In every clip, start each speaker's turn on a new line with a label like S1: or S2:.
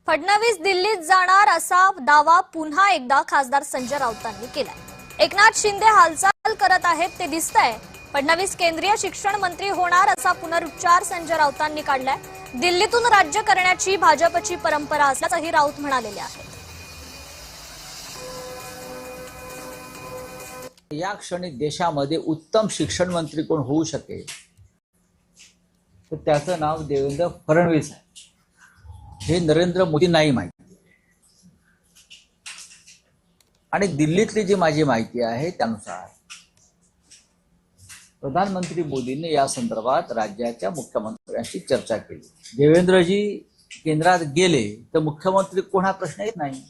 S1: फडणवीस दिल्लीत जाणार असा दावा पुन्हा एकदा खासदार संजय राऊतांनी केलाय। एकनाथ शिंदे हालचाल करत आहेत ते दिसतंय। फडणवीस केंद्रीय शिक्षण मंत्री होणार असा पुनरुच्चार संजय राऊतांनी काढलाय। दिल्लीतून राज्य करण्याची भाजपची परंपरा असल्याचंही राऊत म्हणालेले आहेत।
S2: या क्षणी देशामध्ये उत्तम शिक्षण मंत्री कोण होऊ शकेल तर त्याचं नाव देवेंद्र फडणवीस आहे। हे नरेंद्र मोदी नाही माहिती। आणि दिल्लीतली जी माझी माहिती आहे त्यानुसार प्रधानमंत्री मोदींनी या संदर्भात राज्याच्या मुख्यमंत्र्यांशी चर्चा केली। देवेंद्रजी केंद्रात गेले तर मुख्यमंत्री कोण हा प्रश्न येत नाही।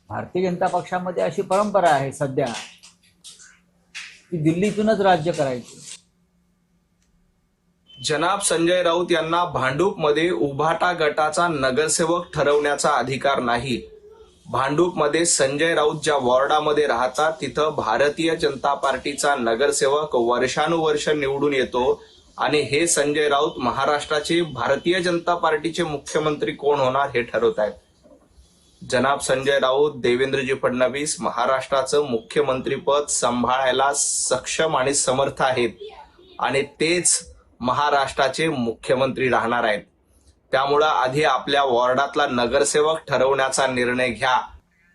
S2: भारतीय जनता पक्षामध्ये अशी परंपरा आहे सध्या की दिल्लीतूनच राज्य करायचे।
S3: जनाब संजय राऊत यांना भांडूपमध्ये उभाटा गटाचा नगरसेवक ठरवण्याचा अधिकार नाही। भांडूपमध्ये संजय राऊत ज्या वॉर्डामध्ये राहतात तिथं भारतीय जनता पार्टीचा नगरसेवक वर्षानुवर्ष निवडून येतो आणि हे संजय राऊत महाराष्ट्राचे भारतीय जनता पार्टीचे मुख्यमंत्री कोण होणार हे ठरवत आहेत। जनाब संजय राऊत देवेंद्रजी फडणवीस महाराष्ट्राचं मुख्यमंत्रीपद सांभाळायला सक्षम आणि समर्थ आहेत आणि तेच महाराष्ट्राचे मुख्यमंत्री राहणार आहेत। त्यामुळे आधी आपल्या वॉर्डातला नगरसेवक ठरवण्याचा निर्णय घ्या